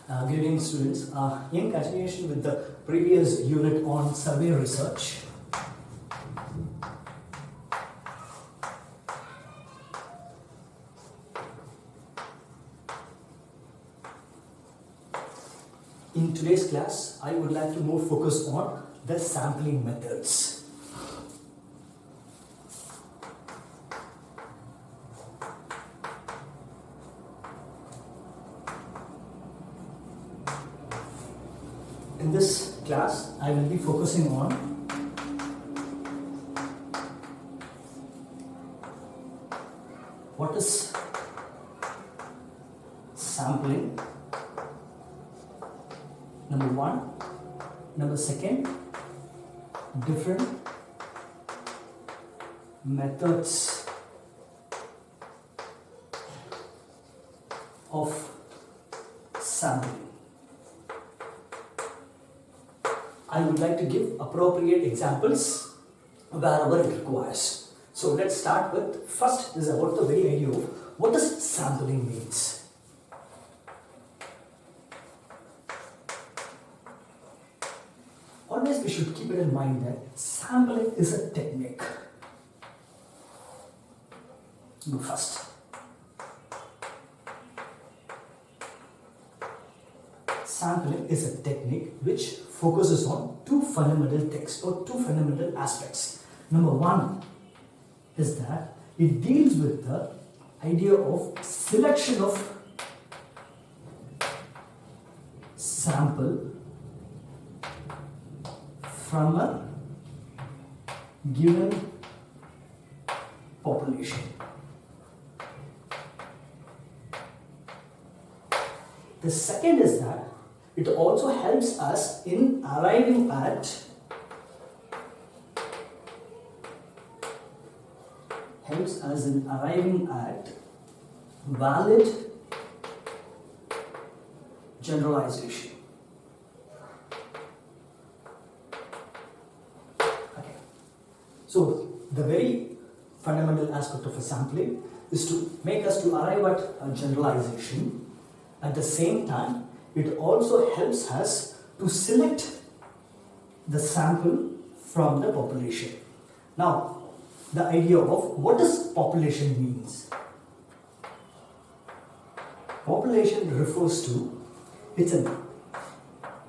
Good evening, students. In continuation with the previous unit on survey research, in today's class, I would like to more focus on the sampling methods. In this class, I will be focusing on what is sampling, number one, number second, different methods of sampling. I would like to give appropriate examples wherever it requires. So let's start with, first is about the very idea of what does sampling means. Always we should keep it in mind that sampling is a technique. Go first. Sampling is a technique which focuses on two fundamental texts or two fundamental aspects. Number one is that it deals with the idea of selection of sample from a given population. The second is that it also helps us in arriving at valid generalization. Okay. So the very fundamental aspect of a sampling is to make us to arrive at a generalization. At the same time, it also helps us to select the sample from the population. Now, the idea of what does population means? Population refers to, it's an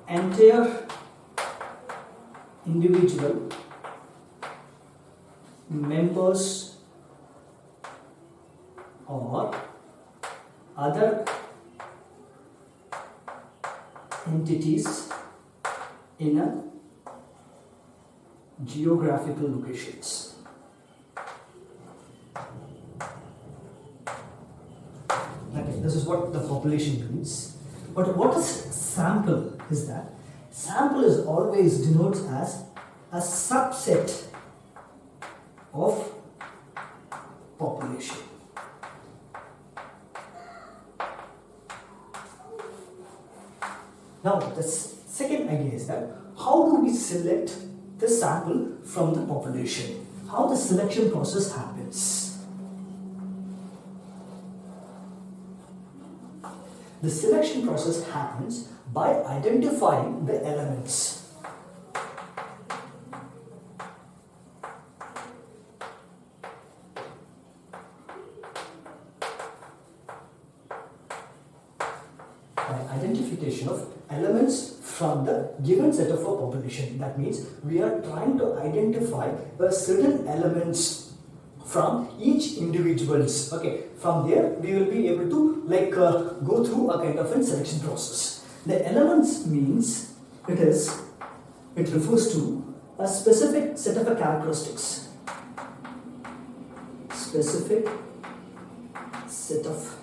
entire individual, members or other entities in a geographical locations. Okay, this is what the population means. But what is sample is that sample is always denotes as a subset of population. Now, the second idea is that how do we select the sample from the population? How the selection process happens? The selection process happens by identifying the elements. By identification of elements from the given set of a population. That means we are trying to identify certain elements from each individuals. Okay, from there we will be able to go through a kind of a selection process. The elements means it refers to a specific set of characteristics. Specific set of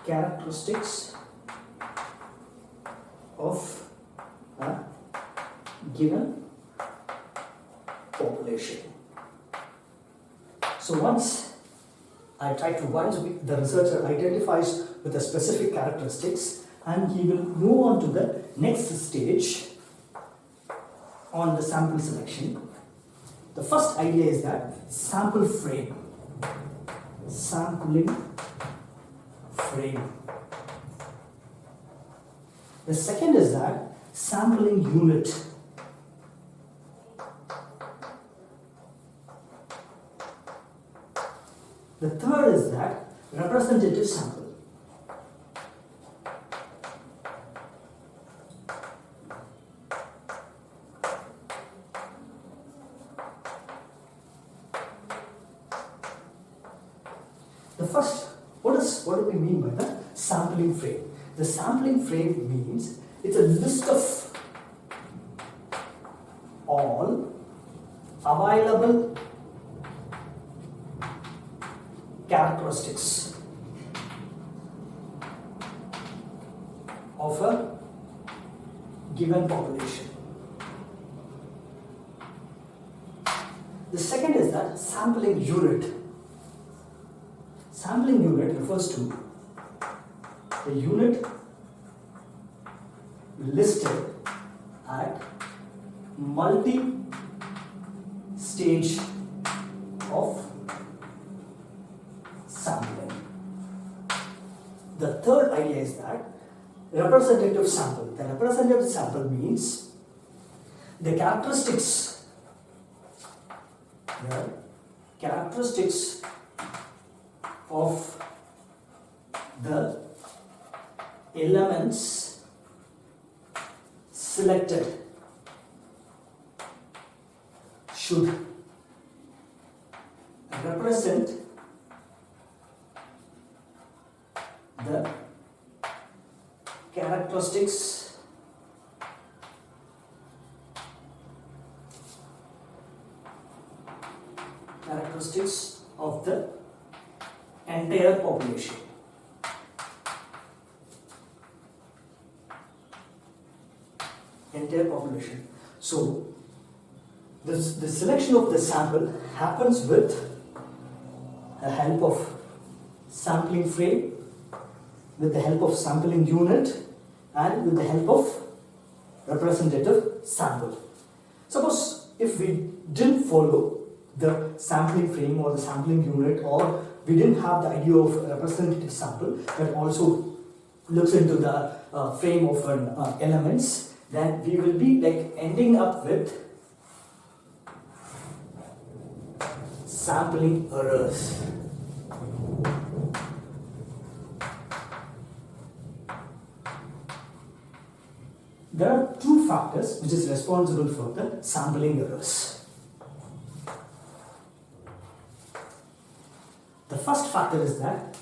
characteristics of a given population. So once the researcher identifies with the specific characteristics, and he will move on to the next stage on the sample selection. The first idea is that sampling frame. The second is that sampling unit. The third is that representative sample. The first, what do we mean by the sampling frame? The sampling frame means it's a list of all available characteristics of a given population. The second is that sampling unit. Sampling unit refers to the unit listed at multi-stage of sampling. The third idea is that representative sample. The representative sample means the characteristics of the elements selected should represent the characteristics of the entire population. So the selection of the sample happens with the help of sampling frame, with the help of sampling unit, and with the help of representative sample. Suppose if we didn't follow the sampling frame or the sampling unit, or we didn't have the idea of representative sample that also looks into the frame of elements, then we will be like ending up with sampling errors. There are two factors which is responsible for the sampling errors. The first factor is that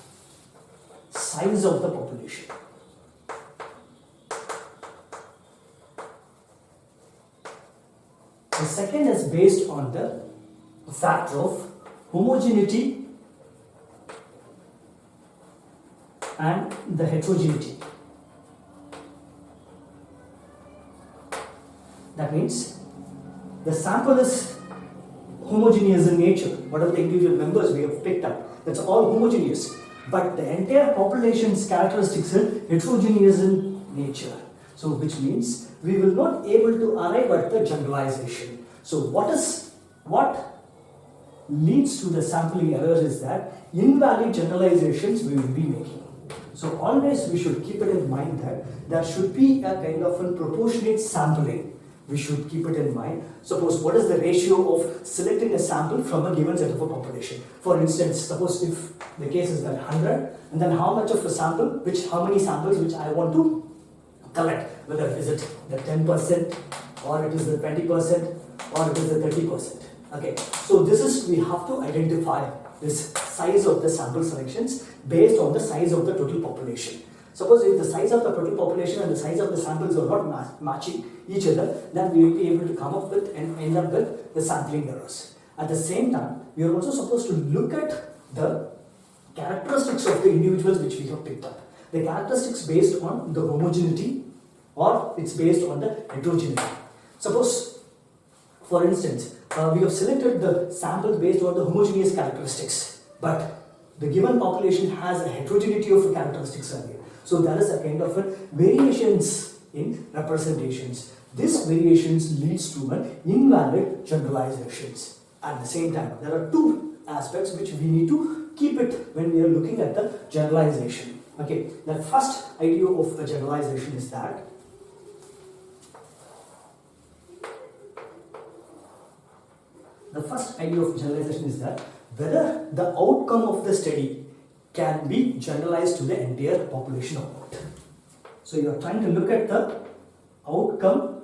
size of the population. The second is based on the factor of homogeneity and the heterogeneity. That means the sample is homogeneous in nature. Whatever the individual members we have picked up, that's all homogeneous. But the entire population's characteristics are heterogeneous in nature. So which means we will not able to arrive at the generalization. So what leads to the sampling error is that invalid generalizations we will be making. So always we should keep it in mind that there should be a kind of a proportionate sampling. We should keep it in mind. Suppose what is the ratio of selecting a sample from a given set of a population. For instance, suppose if the case is that 100, and then how much of a sample, how many samples which I want to collect, whether is it the 10% or it is the 20% or it is the 30%. Okay, so this is, we have to identify this size of the sample selections based on the size of the total population. Suppose if the size of the total population and the size of the samples are not matching each other, then we will be able to come up with and end up with the sampling errors. At the same time, we are also supposed to look at the characteristics of the individuals which we have picked up. The characteristics based on the homogeneity or it's based on the heterogeneity. Suppose, for instance, we have selected the samples based on the homogeneous characteristics, but the given population has a heterogeneity of characteristics earlier. So there is a kind of a variations in representations. This variations leads to an invalid generalizations. At the same time, there are two aspects which we need to keep it when we are looking at the generalization. Okay, the first idea of a generalization is that The first idea of generalization is that whether the outcome of the study can be generalized to the entire population or not. So you are trying to look at the outcome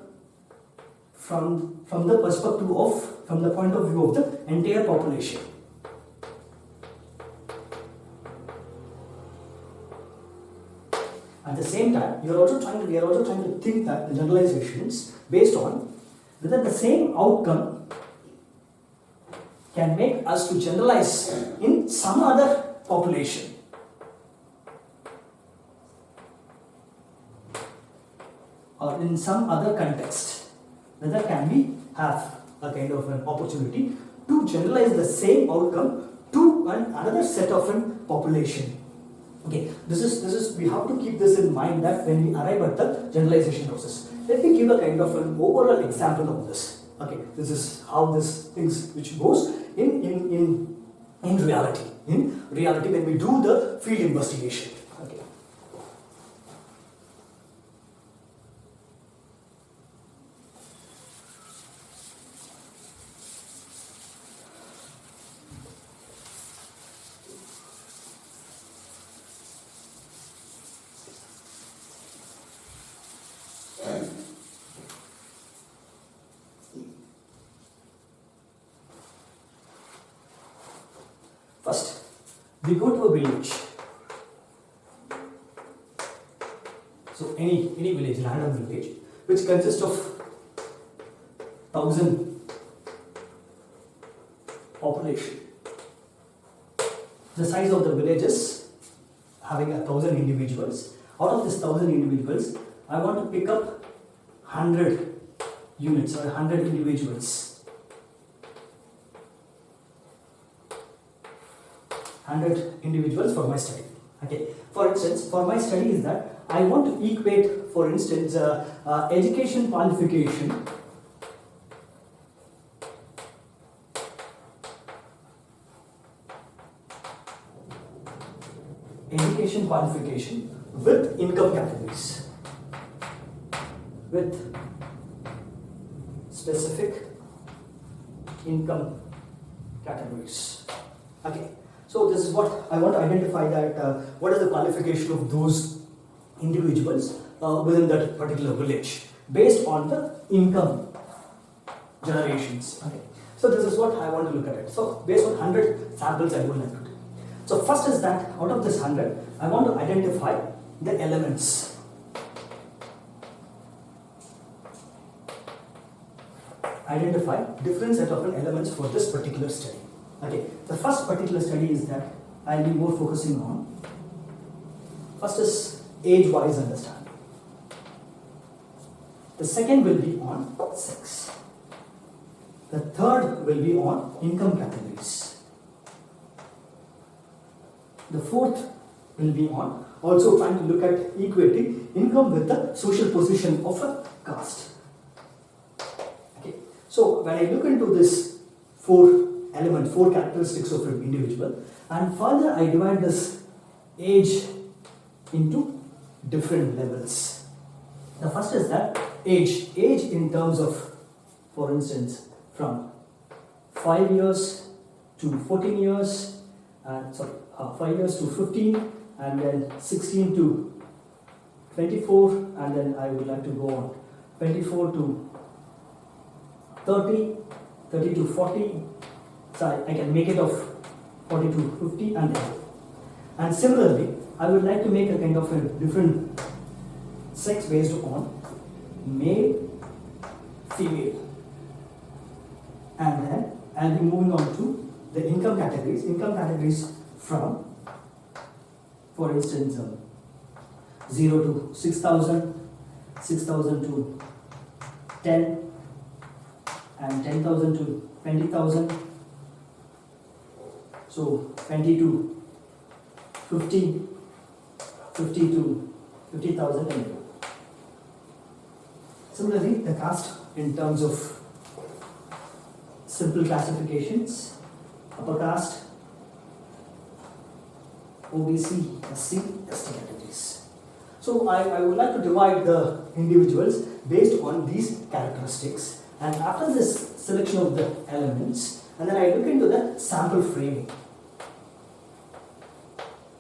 from the perspective of, from the point of view of the entire population. At the same time, we are also trying to think that the generalizations based on whether the same outcome can make us to generalize in some other population. Or in some other context, whether can we have a kind of an opportunity to generalize the same outcome to another set of a population. Okay, this is we have to keep this in mind that when we arrive at the generalization process. Let me give a kind of an overall example of this. Okay, this is how this things which goes in reality. In reality, when we do the field investigation. Okay. First, we go to a village. So any village, random village, which consists of 1,000 population. The size of the village is having 1,000 individuals. Out of this 1,000 individuals, I want to pick up 100 units or 100 individuals. 100 individuals for my study. Okay. For instance, for my study is that I want to equate, for instance, education qualification with income categories, with specific income categories. Okay. So this is what I want to identify, that what is the qualification of those individuals within that particular village based on the income generations. Okay. So this is what I want to look at it. So based on 100 samples I would like to do. So first is that out of this 100, I want to identify the elements. Identify different set of elements for this particular study. Okay, the first particular study is that I'll be more focusing on. First is age-wise understanding. The second will be on sex. The third will be on income categories. The fourth will be on also trying to look at equating income with the social position of a caste. Okay, so when I look into this four characteristics of an individual, and further I divide this age into different levels. The first is that age in terms of, for instance, from 5 years to 14 years, 5 years to 15, and then 16 to 24, and then I would like to go on 24 to 30, 30 to 40. So I can make it of 40 to 50 and then. And similarly, I would like to make a kind of a different sex based on male, female. And then I'll be moving on to the income categories. Income categories from, for instance, 0 to 6,000, 6,000 to 10, and 10,000 to 20,000. So 20 to 50, 50 to 50,000 and more. Similarly, the caste in terms of simple classifications, upper caste, OBC, SC, ST categories. So I would like to divide the individuals based on these characteristics, and after this selection of the elements, and then I look into the sample framing.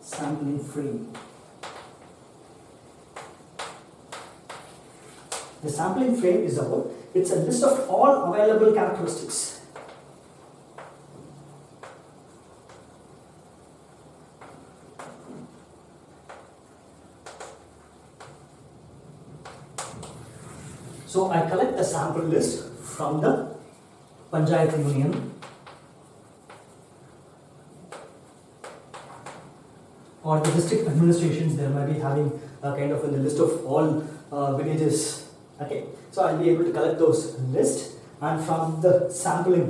Sampling frame. The sampling frame is about, it's a list of all available characteristics. So I collect the sample list from the Panchayat Union or the district administrations. They might be having a kind of a list of all villages. Okay, so I'll be able to collect those lists, and from the sampling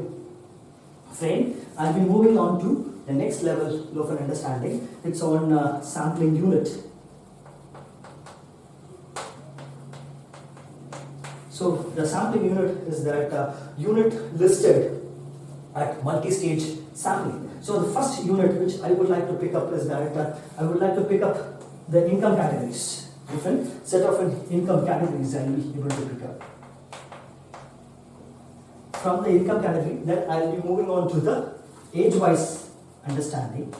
frame, I'll be moving on to the next level of an understanding. It's on sampling unit. So the sampling unit is that unit listed at multi-stage sampling. So the first unit which I would like to pick up is that I would like to pick up the income categories. Different set of income categories I will be able to pick up. From the income category, then I will be moving on to the age-wise understanding.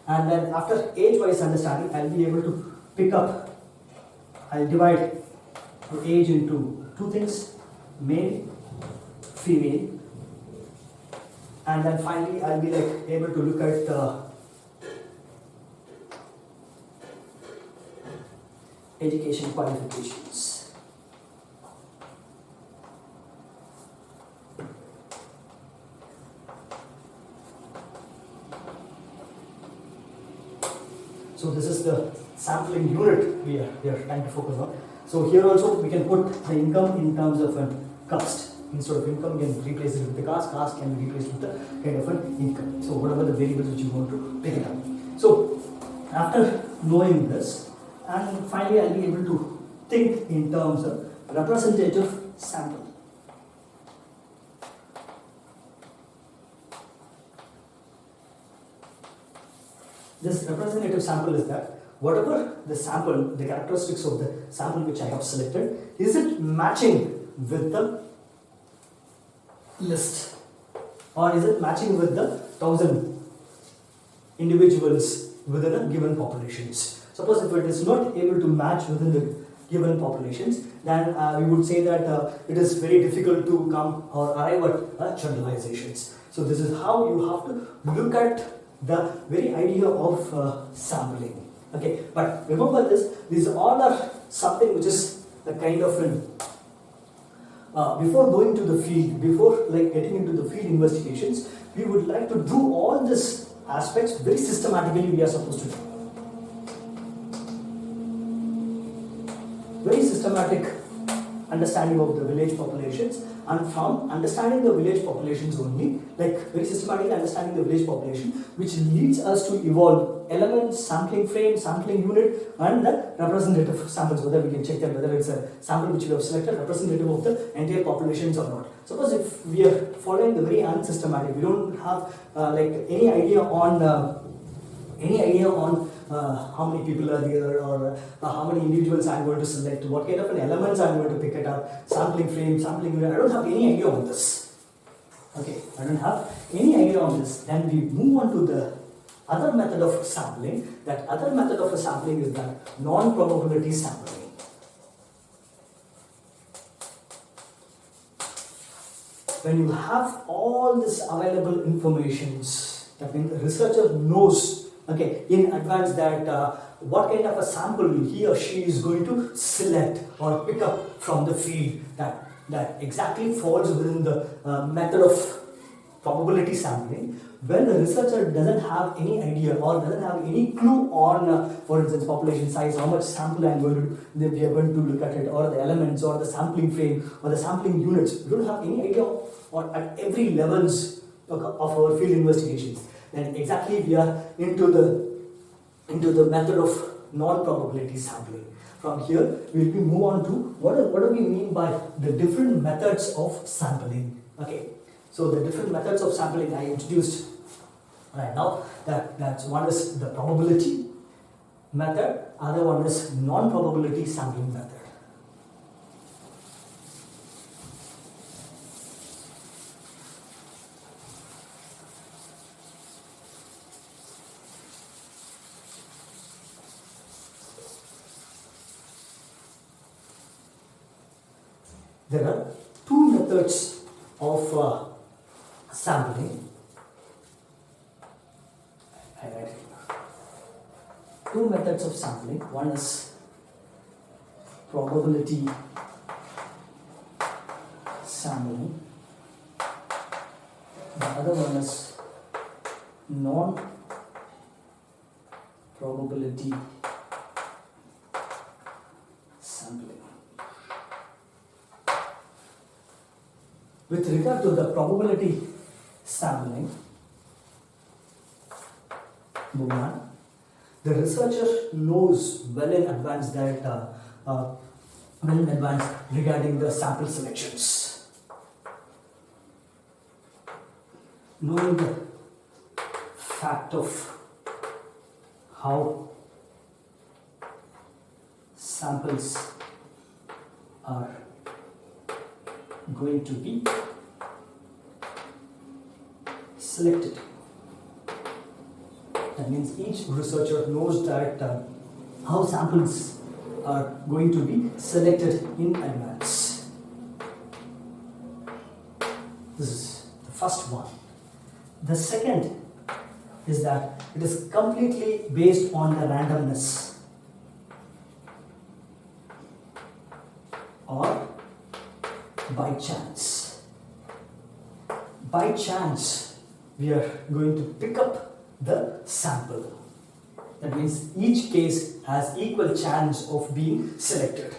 And then after age-wise understanding, I will be able to pick up, I will divide the age into two things, male, female, and then finally I'll be able to look at education qualifications. So this is the sampling unit we are trying to focus on. So here also we can put the income in terms of a caste. Instead of income, you can replace it with the caste. Caste can be replaced with the kind of an income. So whatever the variables which you want to pick it up. So after knowing this, and finally I'll be able to think in terms of representative sample. This representative sample is that whatever the sample, the characteristics of the sample which I have selected, is it matching with the list, or is it matching with the 1,000 individuals within a given populations? Suppose if it is not able to match within the given populations, then we would say that it is very difficult to come or arrive at generalizations. So this is how you have to look at the very idea of sampling. Okay, but remember this, these all are something which is a kind of an before going to the field, before getting into the field investigations, we would like to do all these aspects very systematically. We are supposed to do very systematic understanding of the village populations, and from understanding the village populations only, very systematic understanding the village population, which leads us to evolve elements, sampling frame, sampling unit, and the representative samples, whether we can check that whether it's a sample which we have selected representative of the entire populations or not. Suppose if we are following the very unsystematic, we don't have any idea on how many people are there, or how many individuals I am going to select, what kind of an elements I am going to pick it up, sampling frame, sampling unit. I don't have any idea on this. Okay, I don't have any idea on this. Then we move on to the other method of sampling. That other method of sampling is the non-probability sampling. When you have all this available informations, that means the researcher knows in advance that what kind of a sample he or she is going to select or pick up from the field that exactly falls within the method of probability sampling. When the researcher doesn't have any idea or doesn't have any clue on, for instance, population size, how much sample we are going to look at it, or the elements, or the sampling frame, or the sampling units, we don't have any idea or at every levels of our field investigations. Then exactly we are into the method of non-probability sampling. From here, we will move on to what do we mean by the different methods of sampling. Okay, so the different methods of sampling I introduced right now. That's one is the probability method, other one is non-probability sampling method. there are two methods of sampling. I write it. Two methods of sampling. One is probability sampling. The other one is non-probability sampling. With regard to the probability sampling, number one, the researcher knows well in advance regarding the sample selections. Knowing the fact of how samples are going to be selected. That means each researcher knows that how samples are going to be selected in advance. This is the first one. The second is that it is completely based on the randomness or by chance. By chance, we are going to pick up the sample. That means each case has equal chance of being selected.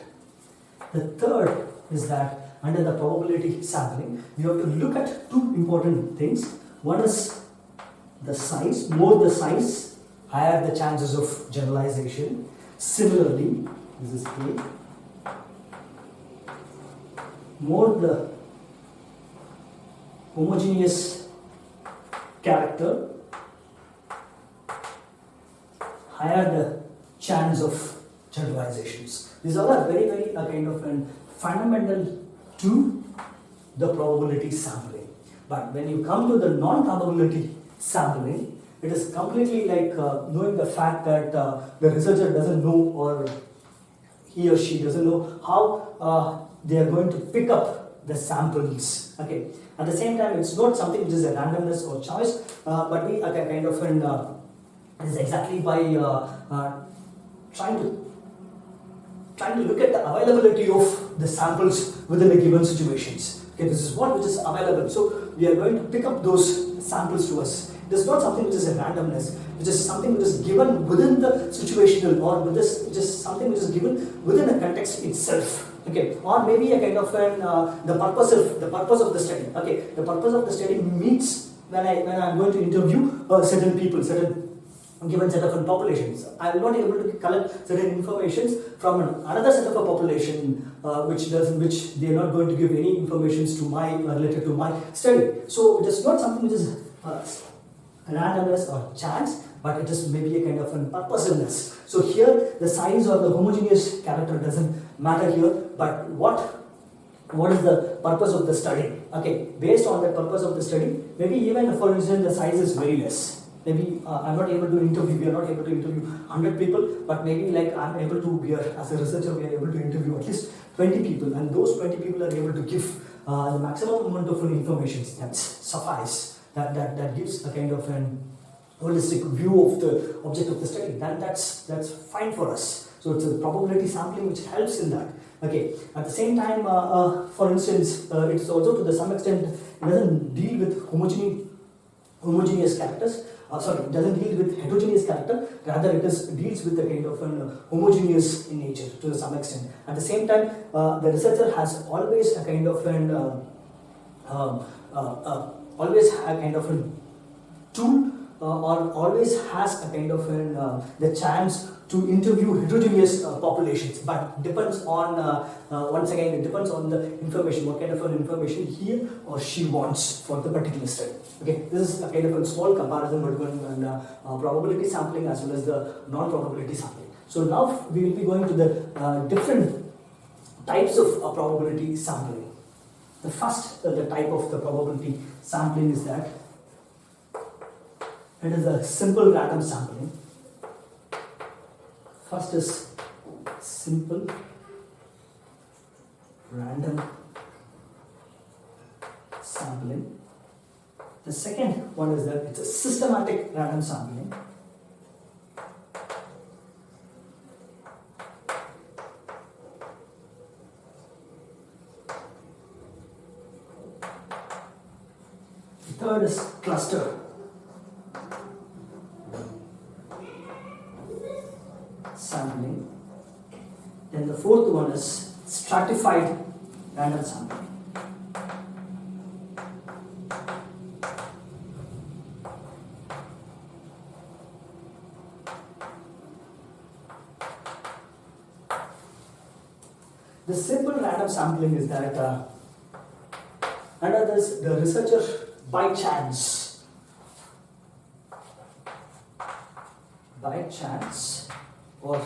The third is that under the probability sampling, we have to look at two important things. One is the size. More the size, higher the chances of generalization. Similarly, this is A. More the homogeneous character, higher the chance of generalizations. These all are very, very kind of fundamental to the probability sampling. But when you come to the non-probability sampling, it is completely like knowing the fact that the researcher doesn't know, or he or she doesn't know how they are going to pick up the samples. Okay. At the same time, it's not something which is a randomness or choice, but we are kind of is exactly by trying to look at the availability of the samples within a given situations. Okay, this is what which is available. So we are going to pick up those samples to us. It is not something which is a randomness, which is something which is given within the situational, or which is something which is given within a context itself. Okay, or maybe a kind of the purpose of the study. Okay, the purpose of the study meets when I am going to interview certain people, certain given set of populations. I will not be able to collect certain information from another set of a population which they are not going to give any information to my related to my study. So it is not something which is randomness or chance, but it is maybe a kind of purposiveness. So here the size or the homogeneous character doesn't matter here, but what is the purpose of the study? Okay, based on the purpose of the study, maybe even for instance the size is very less. Maybe I'm not able to interview, we are not able to interview 100 people, but maybe like I'm able to, as a researcher, we are able to interview at least 20 people, and those 20 people are able to give the maximum amount of information that suffice, that gives a kind of an holistic view of the object of the study. Then that's fine for us. So it's a probability sampling which helps in that. Okay. At the same time, for instance, it's also to some extent it doesn't deal with homogeneous characters. It doesn't deal with heterogeneous character. Rather, it deals with the kind of homogeneous in nature to some extent. At the same time, the researcher has always a kind of tool, or always has a kind of the chance to interview heterogeneous populations, but depends on once again it depends on the information, what kind of information he or she wants for the particular study. Okay, this is a kind of a small comparison between probability sampling as well as the non-probability sampling. So now we will be going to the different types of probability sampling. The first the type of the probability sampling is that it is a simple random sampling. First is simple random sampling. The second one is that it's a systematic random sampling. The third is cluster sampling. Then the fourth one is stratified random sampling. The simple random sampling is that under this, the researcher by chance or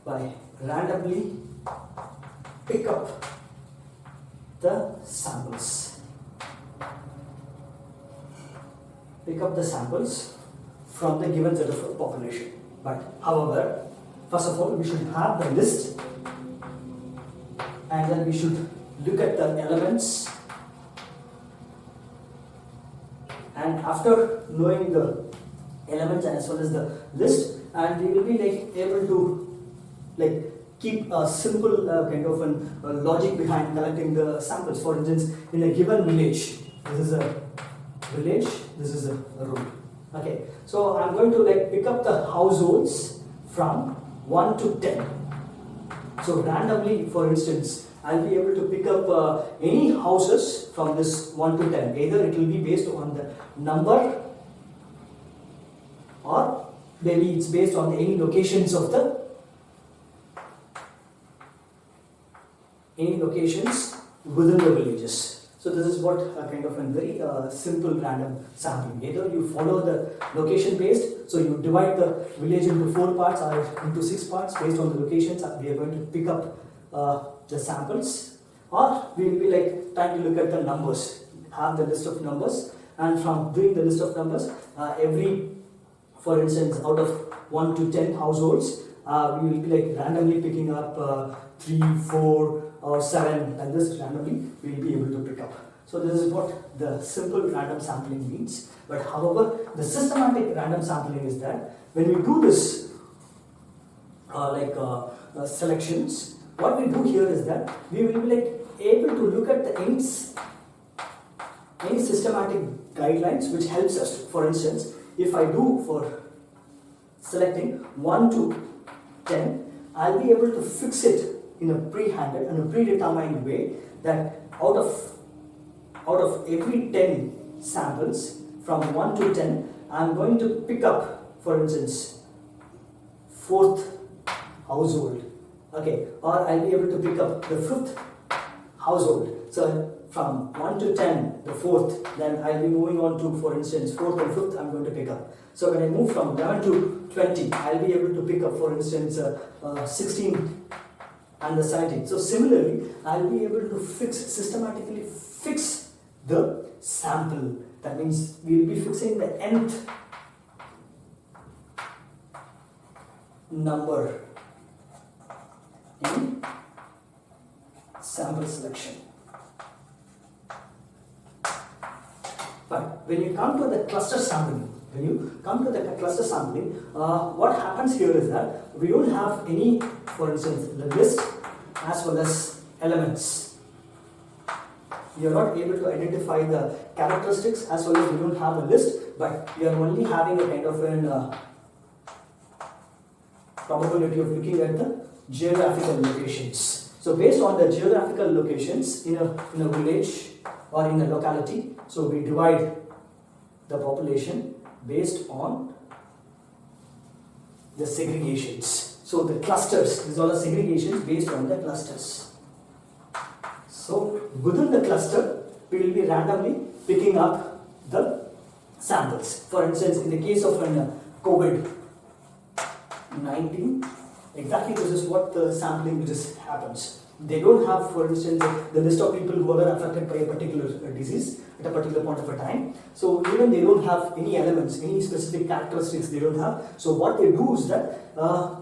by randomly pick up the samples. Pick up the samples from the given set of population. But however, first of all, we should have the list, and then we should look at the elements, and after knowing the elements as well as the list, and we will be able to keep a simple kind of a logic behind collecting the samples. For instance, in a given village, this is a village, this is a road. Okay, so I'm going to pick up the households from 1 to 10. So randomly, for instance, I'll be able to pick up any houses from this 1 to 10. Either it will be based on the number, or maybe it's based on any locations of the within the villages. So this is what kind of a very simple random sampling. Either you follow the location based, so you divide the village into 4 parts or into 6 parts based on the locations, we are going to pick up the samples, or we will be trying to look at the numbers, have the list of numbers, and from doing the list of numbers, for instance, out of 1 to 10 households, we will be randomly picking up 3, 4, or 7, and this randomly we will be able to pick up. So this is what the simple random sampling means. But however, the systematic random sampling is that when we do this selections, what we do here is that we will be able to look at the any systematic guidelines which helps us. For instance, if I do for selecting 1 to 10, I'll be able to fix it in a pre-handed and a predetermined way that out of every 10 samples from 1 to 10, I'm going to pick up, for instance, 4th household. Okay, or I'll be able to pick up the 5th household. So from 1 to 10, the 4th, then I'll be moving on to, for instance, 4th and 5th I'm going to pick up. So when I move from 11 to 20, I'll be able to pick up, for instance, 16 and the 17. So similarly, I'll be able to systematically fix the sample. That means we'll be fixing the nth number in sample selection. But when you come to the cluster sampling, what happens here is that we don't have any, for instance, the list as well as elements. We are not able to identify the characteristics as well as we don't have a list, but we are only having a kind of an probability of looking at the geographical locations. So based on the geographical locations in a village or in a locality, so we divide the population based on the segregations. So the clusters, these are the segregations based on the clusters. So within the cluster, we will be randomly picking up the samples. For instance, in the case of COVID-19, exactly this is what the sampling which happens. They don't have, for instance, the list of people who are affected by a particular disease at a particular point of a time. So even they don't have any elements, any specific characteristics they don't have. So what they do is that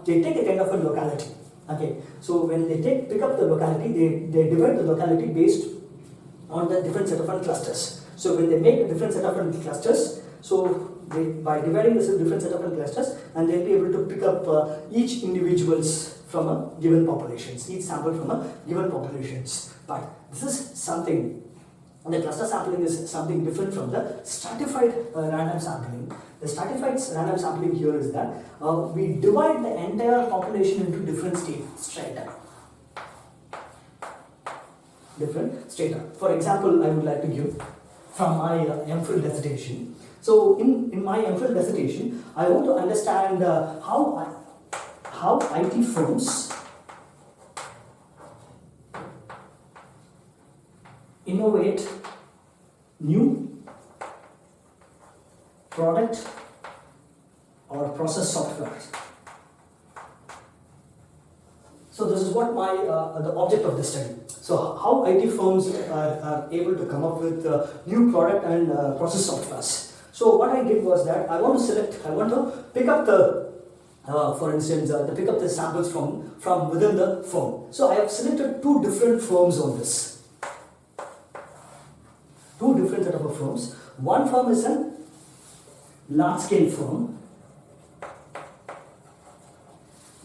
they take a kind of a locality. Okay. So when they pick up the locality, they divide the locality based on the different set of clusters. So when they make a different set of clusters, so by dividing this into different set of clusters, and they'll be able to pick up each individuals from a given populations, each sample from a given populations. But this is something, the cluster sampling is something different from the stratified random sampling. The stratified random sampling here is that we divide the entire population into different strata. Different strata. For example, I would like to give from my MPhil dissertation. So in my MPhil dissertation, I want to understand how IT firms innovate new product or process software. So this is what my the object of this study. So how IT firms are able to come up with new product and process softwares. So what I did was that I want to pick up the for instance, to pick up the samples from within the firm. So I have selected two different firms on this. Two different set of firms. One firm is a large-scale firm.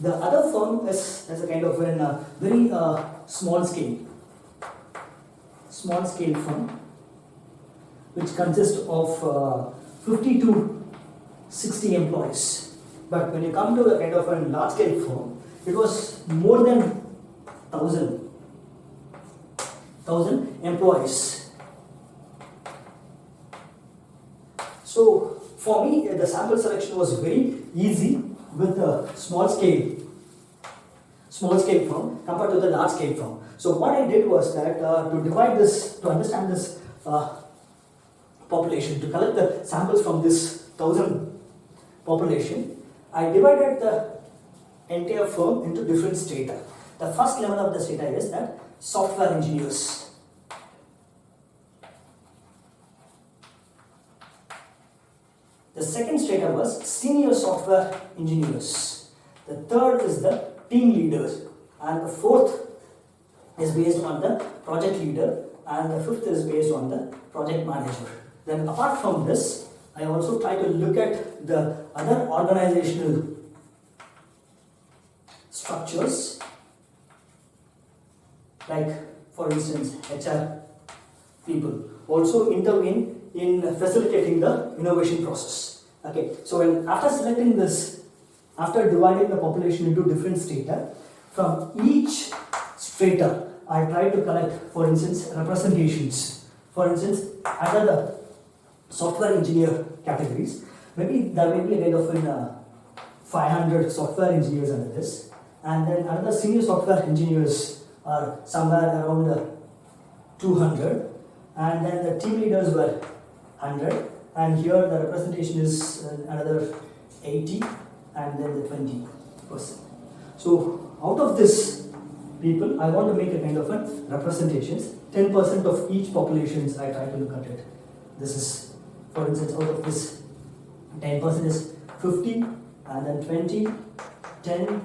The other firm is a kind of a very small-scale firm, which consists of 50 to 60 employees. But when you come to a kind of a large-scale firm, it was more than 1,000 employees. So for me, the sample selection was very easy with a small-scale firm compared to the large-scale firm. So what I did was that to divide this, to understand this population, to collect the samples from this 1,000 population, I divided the entire firm into different strata. The first level of the strata is that software engineers. The second strata was senior software engineers. The third is the team leaders. And the fourth is based on the project leader. And the fifth is based on the project manager. Then apart from this, I also try to look at the other organizational structures, like for instance HR people also intervene in facilitating the innovation process. Okay, so after selecting this, after dividing the population into different strata, from each strata I try to collect, for instance, representations. For instance, under the software engineer categories, maybe there may be a kind of 500 software engineers under this, and then another senior software engineers are somewhere around 200, and then the team leaders were 100, and here the representation is another 80, and then the 20%. So out of this people, I want to make a kind of a representations. 10% of each populations I try to look at it. This is, for instance, out of this 10% is 50, and then 20, 10,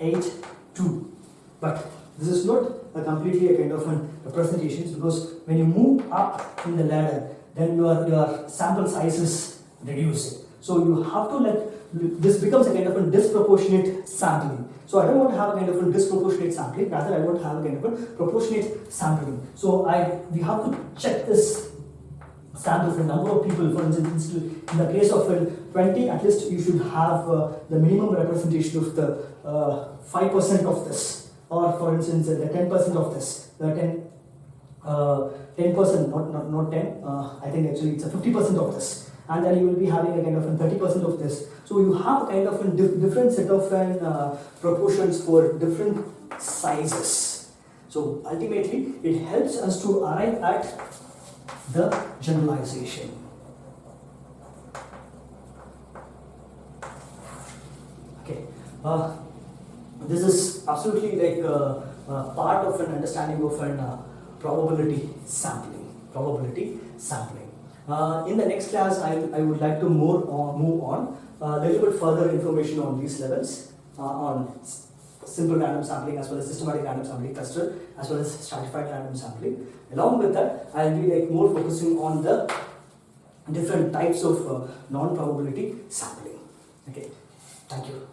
8, 2. But this is not a completely a kind of a representation, because when you move up in the ladder, then your sample size is reducing. So you have to this becomes a kind of a disproportionate sampling. So I don't want to have a kind of a disproportionate sampling, rather I want to have a kind of a proportionate sampling. So we have to check this samples, the number of people. For instance, in the case of 20, at least you should have the minimum representation of the 5% of this, or for instance the 10% of this, the 10%, not 10, I think actually it's a 50% of this, and then you will be having a kind of 30% of this. So you have a kind of a different set of proportions for different sizes. So ultimately it helps us to arrive at the generalization. Okay, this is absolutely like part of an understanding of an probability sampling. In the next class, I would like to move on a little bit further information on these levels, on simple random sampling as well as systematic random sampling, cluster as well as stratified random sampling. Along with that, I'll be like more focusing on the different types of non-probability sampling. Okay, thank you.